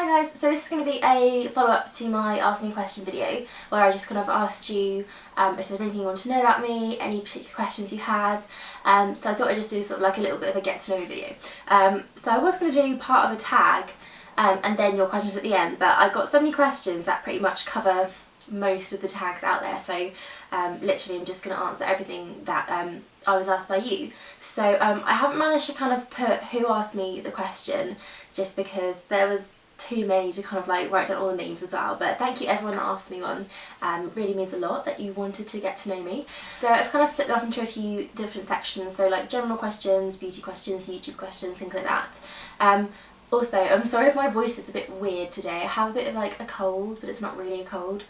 Hi guys, so this is going to be a follow-up to my Ask Me a Question video where I just kind of asked you if there was anything you wanted to know about me, any particular questions you had, so I thought I'd just do sort of like a little bit of a get to know me video. So I was going to do part of a tag and then your questions at the end, but I got so many questions that pretty much cover most of the tags out there, so literally I'm just going to answer everything that I was asked by you. So I haven't managed to kind of put who asked me the question just because there was too many to kind of like write down all the names as well, but thank you everyone that asked me one. Really means a lot that you wanted to get to know me. So I've kind of split that up into a few different sections, so like general questions, beauty questions, YouTube questions, things like that. Also, I'm sorry if my voice is a bit weird today. I have a bit of like a cold, but it's not really a cold.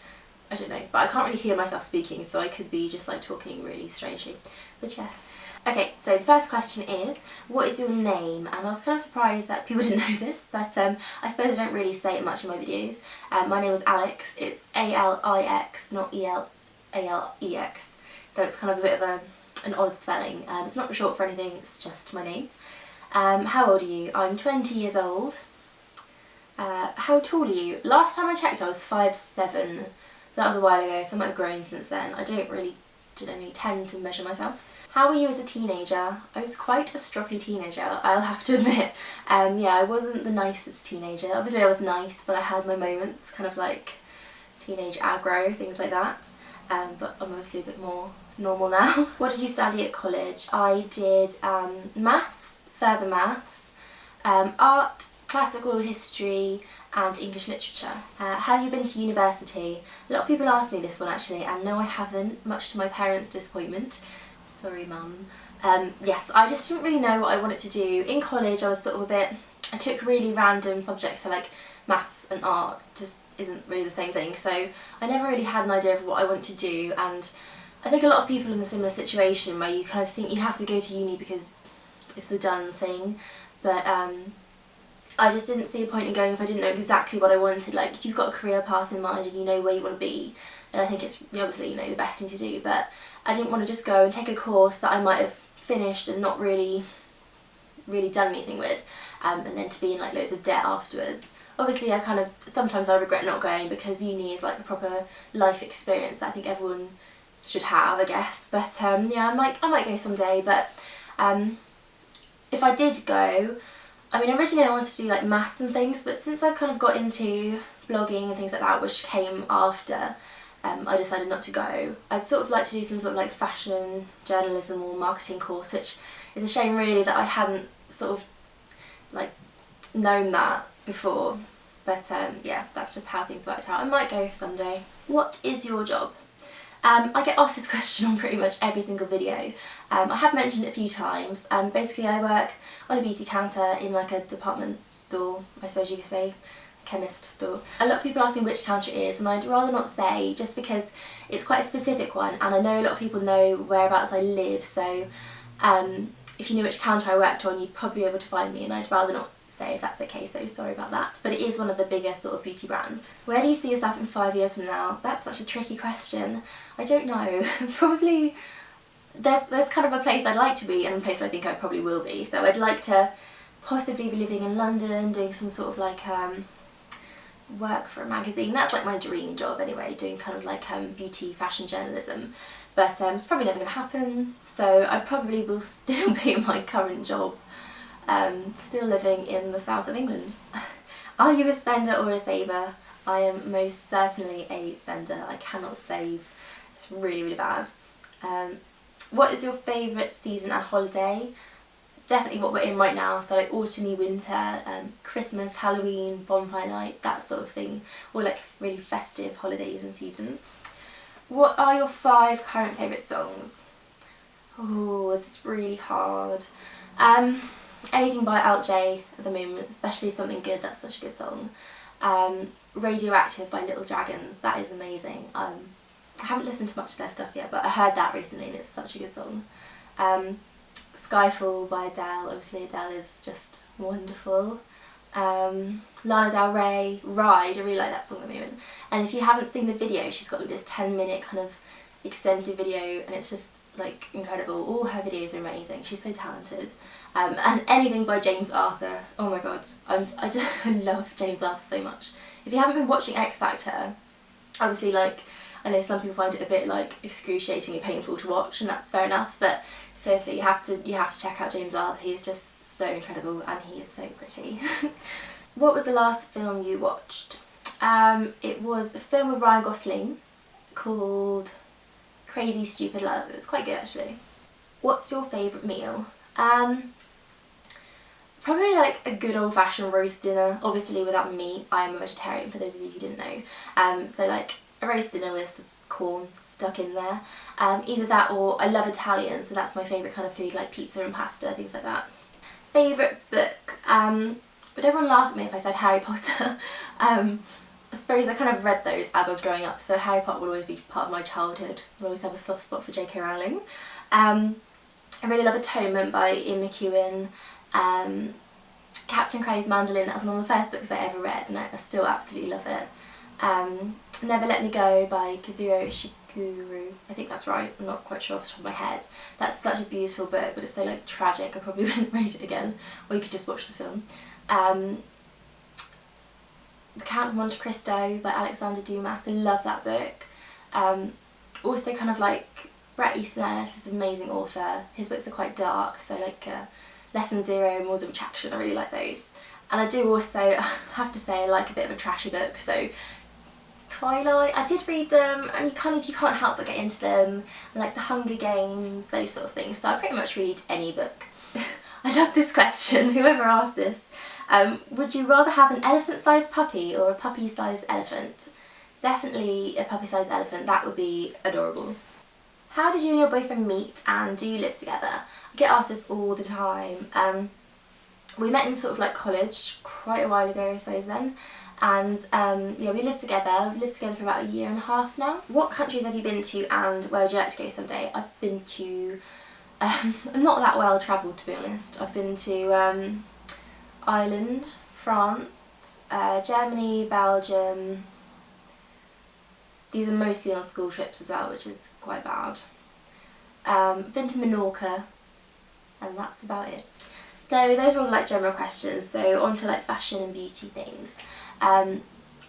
I don't know, but I can't really hear myself speaking, so I could be just like talking really strangely. But yes. Okay, so the first question is, what is your name? And I was kind of surprised that people didn't know this, but I suppose I don't really say it much in my videos. My name is Alex. It's A-L-I-X, not E-L-A-L-E-X. So it's kind of a bit of an odd spelling. It's not short for anything, it's just my name. How old are you? I'm 20 years old. How tall are you? Last time I checked I was 5'7". That was a while ago, so I might have grown since then. I don't really tend to measure myself. How were you as a teenager? I was quite a stroppy teenager, I'll have to admit. Yeah, I wasn't the nicest teenager. Obviously I was nice, but I had my moments, kind of like teenage aggro, things like that. But I'm obviously a bit more normal now. What did you study at college? I did maths, further maths, art, classical history and English literature. Have you been to university? A lot of people ask me this one actually, and no I haven't, much to my parents' disappointment. Sorry mum. Yes, I just didn't really know what I wanted to do. In college I was sort of a bit, I took really random subjects, so like maths and art just isn't really the same thing, so I never really had an idea of what I wanted to do, and I think a lot of people in a similar situation where you kind of think you have to go to uni because it's the done thing, but I just didn't see a point in going if I didn't know exactly what I wanted. Like if you've got a career path in mind and you know where you want to be, then I think it's obviously, you know, the best thing to do, but I didn't want to just go and take a course that I might have finished and not really done anything with, and then to be in like loads of debt afterwards. Obviously I kind of, sometimes I regret not going because uni is like a proper life experience that I think everyone should have, I guess, but yeah, I might go someday. But if I did go, I mean originally I wanted to do like maths and things, but since I've kind of got into blogging and things like that, which came after, I decided not to go. I'd sort of like to do some sort of like fashion journalism or marketing course, which is a shame really that I hadn't sort of like known that before, but yeah, that's just how things worked out. I might go someday. What is your job? I get asked this question on pretty much every single video. I have mentioned it a few times. Basically I work on a beauty counter in like a department store, I suppose you could say, chemist store. A lot of people ask me which counter it is, and I'd rather not say just because it's quite a specific one, and I know a lot of people know whereabouts I live, so if you knew which counter I worked on you'd probably be able to find me, and I'd rather not say if that's okay, so sorry about that. But it is one of the biggest sort of beauty brands. Where do you see yourself in 5 years from now? That's such a tricky question. I don't know. Probably there's kind of a place I'd like to be and a place where I think I probably will be. So I'd like to possibly be living in London, doing some sort of like work for a magazine. That's like my dream job anyway, doing kind of like beauty fashion journalism, but it's probably never going to happen, so I probably will still be in my current job, still living in the south of England. Are you a spender or a saver? I am most certainly a spender. I cannot save. It's really bad. What is your favourite season and holiday? Definitely what we're in right now, so like autumny, winter, Christmas, Halloween, bonfire night, that sort of thing, or like really festive holidays and seasons. What are your 5 current favourite songs? Oh, this is really hard. Anything by Alt J at the moment, especially Something Good, that's such a good song. Radioactive by Little Dragons, that is amazing. I haven't listened to much of their stuff yet, but I heard that recently and it's such a good song. Skyfall by Adele, obviously Adele is just wonderful. Lana Del Rey, Ride, I really like that song at the moment. And if you haven't seen the video, she's got like this 10-minute kind of extended video and it's just like incredible. All her videos are amazing, she's so talented. and anything by James Arthur. Oh my god, I just love James Arthur so much. If you haven't been watching X Factor, obviously, like, I know some people find it a bit like excruciatingly painful to watch, and that's fair enough, but seriously, you have to check out James Arthur. He is just so incredible and he is so pretty. What was the last film you watched? It was a film with Ryan Gosling called Crazy Stupid Love. It was quite good actually. What's your favourite meal? Probably like a good old-fashioned roast dinner, obviously without meat. I am a vegetarian, for those of you who didn't know. So like a roast dinner with the corn stuck in there. Either that, or I love Italian, so that's my favourite kind of food, like pizza and pasta, things like that. Favourite book? Would everyone laugh at me if I said Harry Potter? I suppose I kind of read those as I was growing up, so Harry Potter will always be part of my childhood. I always have a soft spot for J.K. Rowling. I really love Atonement by Ian McEwan. Captain Crowley's Mandolin, that was one of the first books I ever read, and I still absolutely love it. Never Let Me Go by Kazuo Ishiguro, I think that's right, I'm not quite sure off the top of my head. That's such a beautiful book, but it's so like tragic, I probably wouldn't read it again, or you could just watch the film. The Count of Monte Cristo by Alexander Dumas, I love that book. Also kind of like Bret Easton Ellis is an amazing author. His books are quite dark, so like Lesson Zero and Laws of Attraction, I really like those. And I do also have to say I like a bit of a trashy book, so Twilight, I did read them, and you can't help but get into them, and like The Hunger Games, those sort of things, so I pretty much read any book. I love this question, whoever asked this. Would you rather have an elephant-sized puppy or a puppy-sized elephant? Definitely a puppy-sized elephant, that would be adorable. How did you and your boyfriend meet, and do you live together? I get asked this all the time. We met in sort of like college quite a while ago, I suppose then, and yeah, we lived together. We've lived together for about 1.5 years now. What countries have you been to, and where would you like to go someday? I've been to, I'm not that well travelled, to be honest. I've been to Ireland, France, Germany, Belgium. These are mostly on school trips as well, which is quite bad. Been to Menorca, and that's about it. So those are all like general questions, so on to like fashion and beauty things.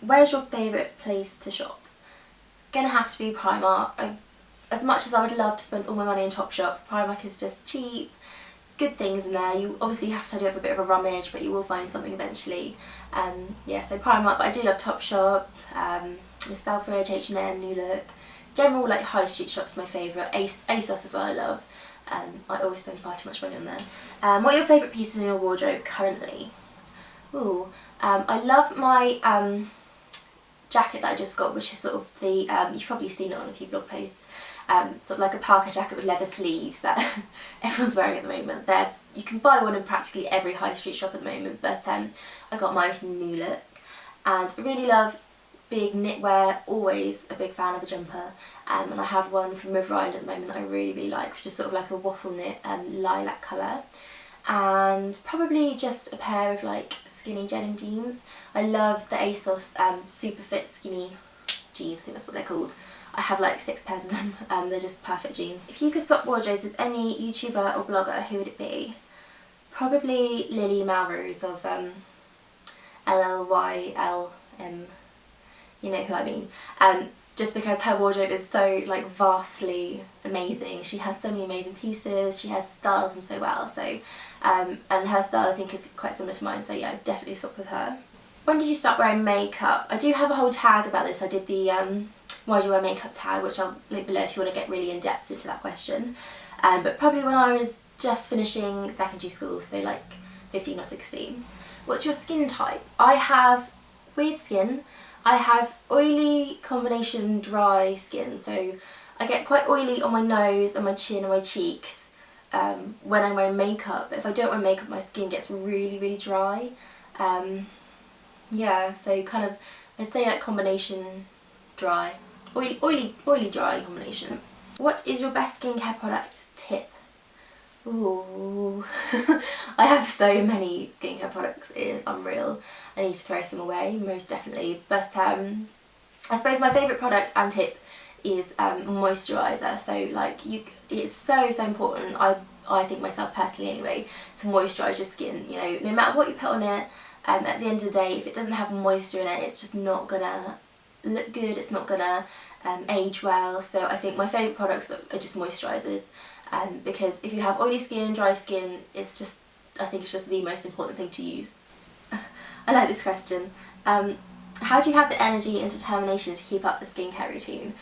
Where's your favourite place to shop? It's gonna have to be Primark. As much as I would love to spend all my money in Topshop, Primark is just cheap, good things in there. You obviously have to do a bit of a rummage, but you will find something eventually. Yeah, so Primark, but I do love Topshop, Selfridge, H&M, New Look. General like high street shops are my favourite. ASOS as well I love. I always spend far too much money on there. What are your favourite pieces in your wardrobe currently? Ooh, I love my jacket that I just got, which is sort of the, you've probably seen it on a few blog posts, sort of like a parka jacket with leather sleeves that everyone's wearing at the moment. You can buy one in practically every high street shop at the moment, but I got mine from New Look, and I really love big knitwear, always a big fan of a jumper, and I have one from River Island at the moment that I really like, which is sort of like a waffle knit lilac colour, and probably just a pair of like skinny denim jeans. I love the ASOS super fit skinny jeans, I think that's what they're called. I have like 6 pairs of them, they're just perfect jeans. If you could swap wardrobes with any YouTuber or blogger, who would it be? Probably Lily Melrose of LLYLM. You know who I mean. Just because her wardrobe is so like vastly amazing. She has so many amazing pieces, she has styles them so well, so and her style I think is quite similar to mine, so yeah, I'd definitely swap with her. When did you start wearing makeup? I do have a whole tag about this. I did the why do you wear makeup tag, which I'll link below if you want to get really in depth into that question. But probably when I was just finishing secondary school, so like 15 or 16. What's your skin type? I have weird skin. I have oily combination dry skin, so I get quite oily on my nose and my chin and my cheeks when I'm wearing makeup. If I don't wear makeup, my skin gets really dry. Yeah, so kind of, I'd say like combination dry, oily dry combination. What is your best skincare product tip? Ooh, I have so many skincare products, it is unreal. I need to throw some away, most definitely. But I suppose my favourite product and tip is moisturiser. So like it's so important. I I think myself personally anyway, to moisturise your skin. You know, no matter what you put on it, at the end of the day, if it doesn't have moisture in it, it's just not gonna look good, it's not gonna age well. So I think my favourite products are just moisturisers, because if you have oily skin, dry skin, it's just, I think it's just the most important thing to use. I like this question. How do you have the energy and determination to keep up the skincare routine?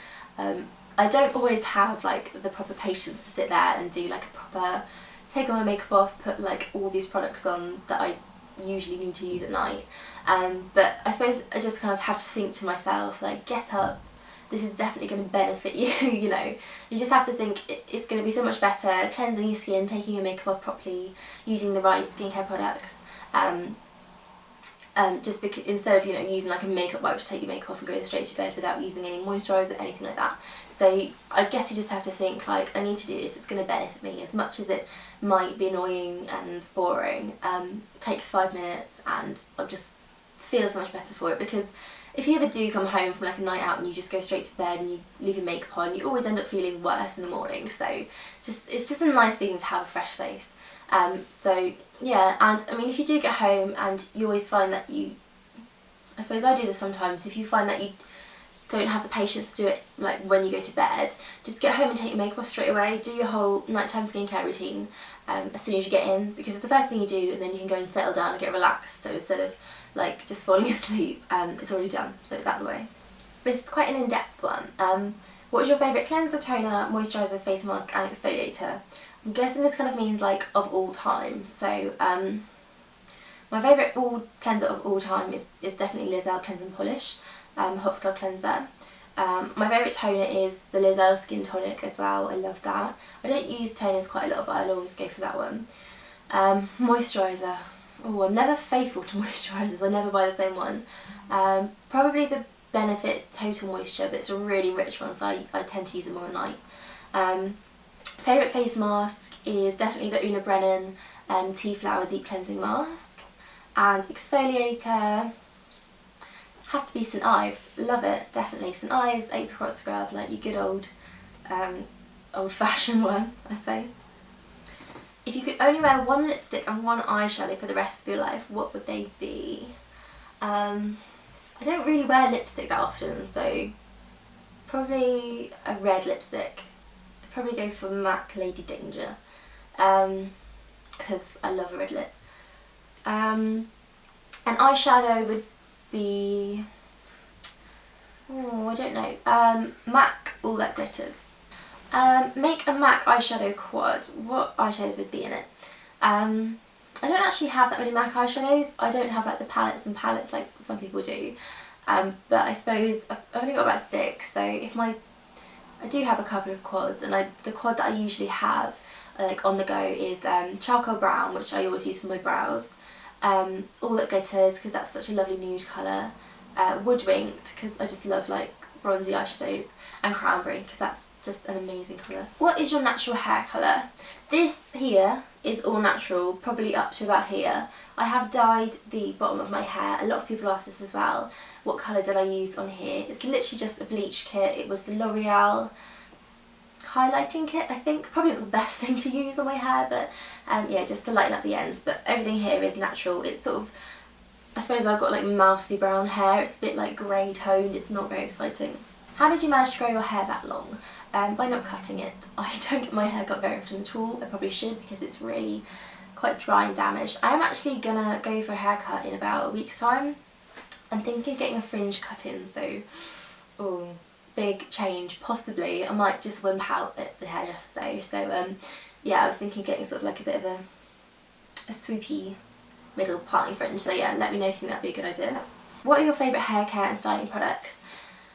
I don't always have like the proper patience to sit there and do like a proper, take all my makeup off, put like all these products on that I usually need to use at night. But I suppose I just kind of have to think to myself, like, get up, this is definitely going to benefit you, you know. You just have to think it's going to be so much better cleansing your skin, taking your makeup off properly, using the right skincare products. Just because, instead of, you know, using like a makeup wipe to take your makeup off and go straight to bed without using any moisturiser, anything like that. So I guess you just have to think, like, I need to do this, it's going to benefit me, as much as it might be annoying and boring. Takes 5 minutes and I'll just feel so much better for it, because if you ever do come home from like a night out and you just go straight to bed and you leave your makeup on, you always end up feeling worse in the morning. So it's just a nice thing to have a fresh face. So yeah, and I mean, if you do get home and you always find that I suppose I do this sometimes, if you find that you don't have the patience to do it like when you go to bed, just get home and take your makeup off straight away, do your whole nighttime skincare routine as soon as you get in, because it's the first thing you do, and then you can go and settle down and get relaxed. So instead of like just falling asleep, it's already done, so it's out of the way. This is quite an in-depth one. What is your favourite cleanser, toner, moisturiser, face mask and exfoliator? I'm guessing this kind of means like of all time. So my favourite cleanser of all time is definitely Liz Earle Cleanse and Polish Hot Club Cleanser. My favourite toner is the Liz Earle Skin Tonic as well, I love that. I don't use toners quite a lot, but I'll always go for that one. Moisturiser. Oh, I'm never faithful to moisturisers, I never buy the same one. Probably the Benefit Total Moisture, but it's a really rich one, so I tend to use it more at night. Favourite face mask is definitely the Una Brennan Tea Flower Deep Cleansing Mask. And exfoliator has to be St Ives, love it, definitely. St Ives Apricot Scrub, like your good old fashioned one, I suppose. If you could only wear one lipstick and one eyeshadow for the rest of your life, what would they be? I don't really wear lipstick that often, so probably a red lipstick. I'd probably go for MAC Lady Danger, because I love a red lip. An eyeshadow would be, oh, I don't know, MAC All That Glitters. Make a MAC eyeshadow quad. What eyeshadows would be in it? I don't actually have that many MAC eyeshadows. I don't have like the palettes and palettes like some people do. But I suppose I've only got about 6, so I do have a couple of quads, and the quad that I usually have like on the go is Charcoal Brown, which I always use for my brows. All That Glitters, because that's such a lovely nude colour. Woodwinked, because I just love like bronzy eyeshadows. And Cranberry, because that's just an amazing colour. What is your natural hair colour? This here is all natural, probably up to about here. I have dyed the bottom of my hair. A lot of people ask this as well. What colour did I use on here? It's literally just a bleach kit. It was the L'Oreal highlighting kit, I think. Probably not the best thing to use on my hair, but yeah, just to lighten up the ends. But everything here is natural. It's sort of, I suppose I've got like mousy brown hair. It's a bit like grey toned. It's not very exciting. How did you manage to grow your hair that long? By not cutting it. I don't get my hair cut very often at all. I probably should, because it's really quite dry and damaged. I am actually gonna go for a haircut in about a week's time. I'm thinking of getting a fringe cut in, so oh, big change possibly. I might just wimp out at the hairdresser though. So yeah, I was thinking of getting sort of like a bit of a swoopy middle parting fringe. So yeah, let me know if you think that'd be a good idea. What are your favourite hair care and styling products?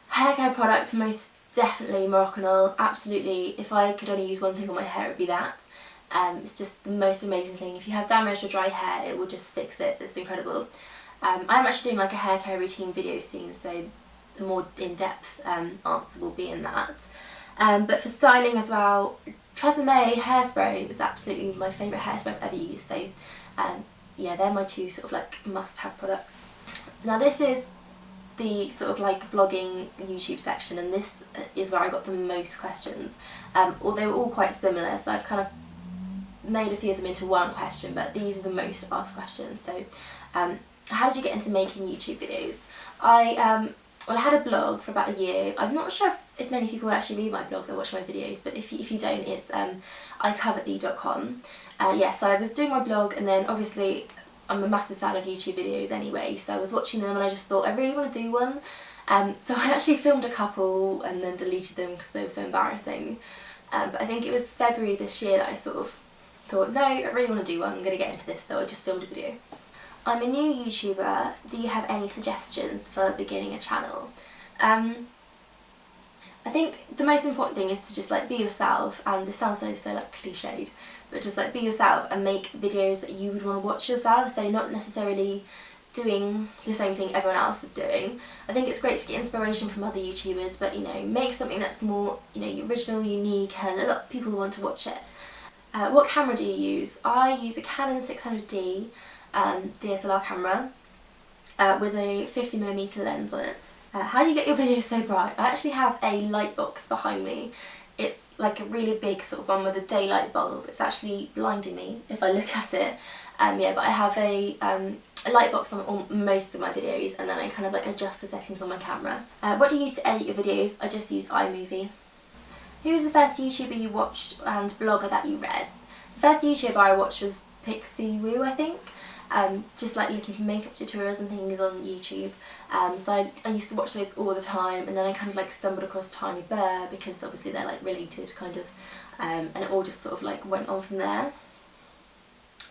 Hair care products, most definitely Moroccanoil, absolutely. If I could only use one thing on my hair, it would be that. It's just the most amazing thing. If you have damaged or dry hair, it will just fix it. It's incredible. I'm actually doing like a hair care routine video soon, so the more in-depth answer will be in that. But for styling as well, Tresemme hairspray is absolutely my favourite hairspray I've ever used. So yeah, they're my two sort of like must-have products. Now this is the sort of like blogging YouTube section, and this is where I got the most questions. Although they were all quite similar, so I've kind of made a few of them into one question, but these are the most asked questions. So how did you get into making YouTube videos? Well, I had a blog for about a year. I'm not sure if many people would actually read my blog or watch my videos, but if you don't, it's iCovet.com. Yeah, so I was doing my blog, and then obviously I'm a massive fan of YouTube videos anyway, so I was watching them and I just thought I really want to do one. So I actually filmed a couple and then deleted them because they were so embarrassing. But I think it was February this year that I sort of thought, no, I really want to do one, I'm going to get into this, so I just filmed a video. I'm a new YouTuber, do you have any suggestions for beginning a channel? I think the most important thing is to just like be yourself, and this sounds so like cliched, but just like be yourself and make videos that you would want to watch yourself, so not necessarily doing the same thing everyone else is doing. I think it's great to get inspiration from other YouTubers, but you know, make something that's more, you know, original, unique, and a lot of people want to watch it. What camera do you use? I use a Canon 600D DSLR camera with a 50mm lens on it. How do you get your videos so bright? I actually have a light box behind me. It's like a really big sort of one with a daylight bulb. It's actually blinding me if I look at it. Yeah, but I have a light box on most of my videos, and then I kind of like adjust the settings on my camera. What do you use to edit your videos? I just use iMovie. Who was the first YouTuber you watched and blogger that you read? The first YouTuber I watched was Pixie Woo, I think. Just like looking for makeup tutorials and things on YouTube. So I used to watch those all the time, and then I kind of like stumbled across Tiny Bear because obviously they're like related kind of, and it all just sort of like went on from there.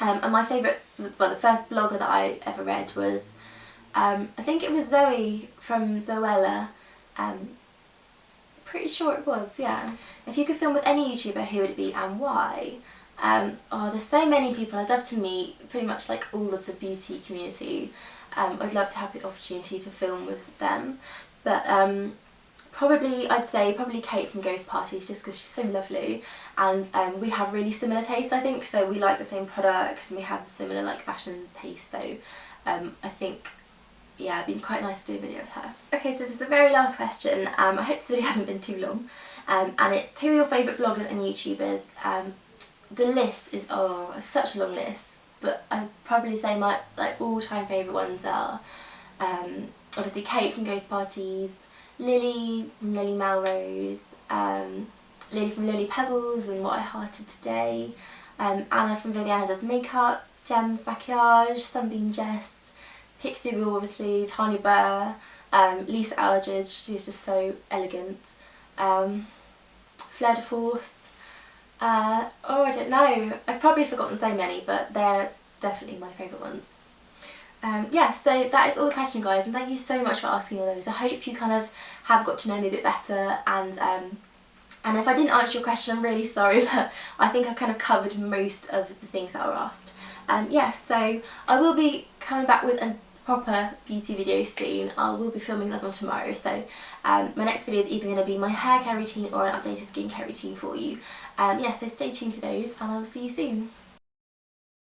And my favourite, well, the first blogger that I ever read was, I think it was Zoe from Zoella. Pretty sure it was, yeah. If you could film with any YouTuber, who would it be and why? Oh, there's so many people I'd love to meet, pretty much like all of the beauty community. I'd love to have the opportunity to film with them, but I'd say probably Kate from Ghost Parties, just because she's so lovely, and we have really similar tastes, I think, so we like the same products and we have the similar like fashion taste, so I think, yeah, it'd be quite nice to do a video with her. Okay, so this is the very last question. I hope this video hasn't been too long, and it's who are your favourite bloggers and YouTubers? The list is, oh, such a long list, but I'd probably say my like all-time favourite ones are obviously Kate from Ghost Parties, Lily from Lily Melrose, Lily from Lily Pebbles and What I Hearted Today, Anna from Viviana Does Makeup, Gem's Maquillage, Sunbeam Jess, Pixie Woo obviously, Tiny Bear, Lisa Aldridge, she's just so elegant, Fleur de Force, oh I don't know, I've probably forgotten so many, but they're definitely my favourite ones. Yeah, so that is all the question, guys, and thank you so much for asking all those. I hope you kind of have got to know me a bit better, and if I didn't answer your question, I'm really sorry, but I think I've kind of covered most of the things that were asked. Yeah, so I will be coming back with a proper beauty video soon. I will be filming that one tomorrow, so my next video is either going to be my hair care routine or an updated skincare routine for you. Yeah, so stay tuned for those, and I will see you soon.